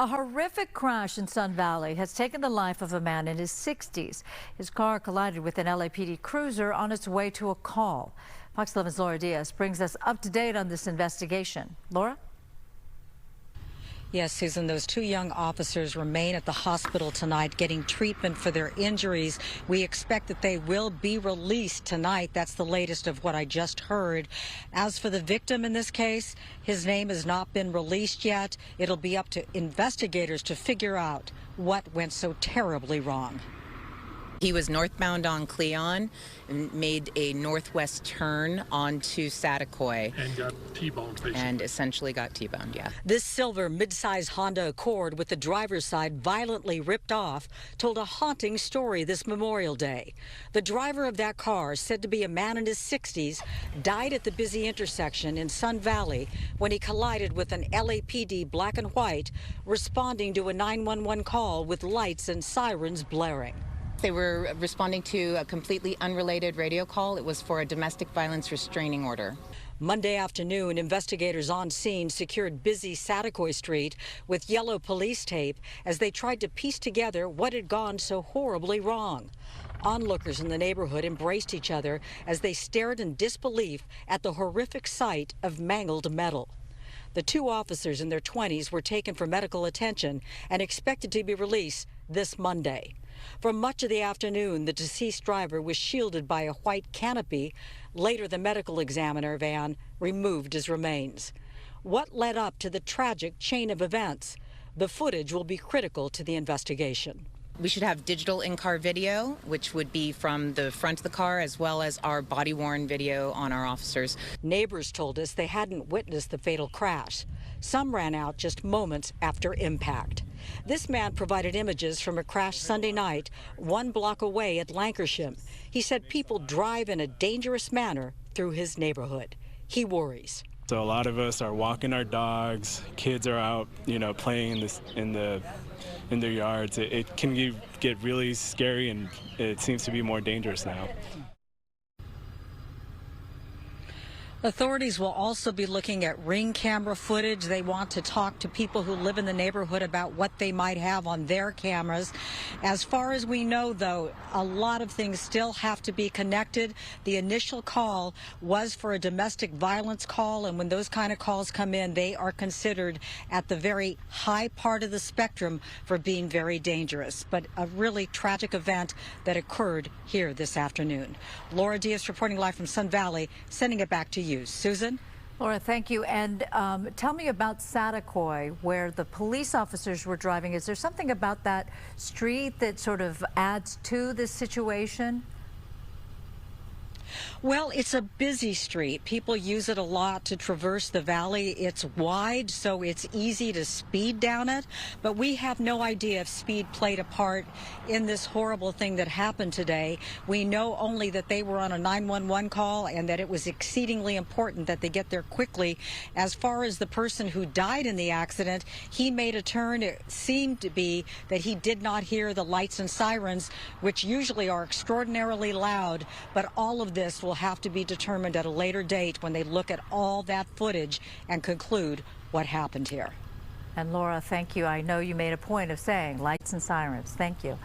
A horrific crash in Sun Valley has taken the life of a man in his 60s. His car collided with an LAPD cruiser on its way to a call. Fox 11's Laura Diaz brings us up to date on this investigation. Laura? Yes, Susan, those two young officers remain at the hospital tonight getting treatment for their injuries. We expect that they will be released tonight. That's the latest of what I just heard. As for the victim in this case, his name has not been released yet. It'll be up to investigators to figure out what went so terribly wrong. He was northbound on Cleon and made a northwest turn onto Saticoy. And got T-boned, basically. And essentially got T-boned, yeah. This silver midsize Honda Accord with the driver's side violently ripped off told a haunting story this Memorial Day. The driver of that car, said to be a man in his 60s, died at the busy intersection in Sun Valley when he collided with an LAPD black and white responding to a 911 call with lights and sirens blaring. They were responding to a completely unrelated radio call. It was for a domestic violence restraining order. Monday afternoon, investigators on scene secured busy Saticoy Street with yellow police tape as they tried to piece together what had gone so horribly wrong. Onlookers in the neighborhood embraced each other as they stared in disbelief at the horrific sight of mangled metal. The two officers in their 20s were taken for medical attention and expected to be released this Monday. For much of the afternoon, the deceased driver was shielded by a white canopy. Later, the medical examiner van removed his remains. What led up to the tragic chain of events? The footage will be critical to the investigation. We should have digital in-car video, which would be from the front of the car, as well as our body-worn video on our officers. Neighbors told us they hadn't witnessed the fatal crash. Some ran out just moments after impact. This man provided images from a crash Sunday night, 1 block away at Lancashire. He said people drive in a dangerous manner through his neighborhood. He worries. So a lot of us are walking our dogs. Kids are out, playing in their yards. It can get really scary, and it seems to be more dangerous now. Authorities will also be looking at ring camera footage. They want to talk to people who live in the neighborhood about what they might have on their cameras. As far as we know, though, a lot of things still have to be connected. The initial call was for a domestic violence call, and when those kind of calls come in, they are considered at the very high part of the spectrum for being very dangerous. But a really tragic event that occurred here this afternoon. Laura Diaz reporting live from Sun Valley, sending it back to you. Susan? Laura, thank you. And tell me about Saticoy, where the police officers were driving. Is there something about that street that sort of adds to this situation? Well, it's a busy street. People use it a lot to traverse the valley. It's wide, so it's easy to speed down it. But we have no idea if speed played a part in this horrible thing that happened today. We know only that they were on a 911 call and that it was exceedingly important that they get there quickly. As far as the person who died in the accident, he made a turn. It seemed to be that he did not hear the lights and sirens, which usually are extraordinarily loud, but all of this will have to be determined at a later date when they look at all that footage and conclude what happened here. And Laura, thank you. I know you made a point of saying lights and sirens. Thank you.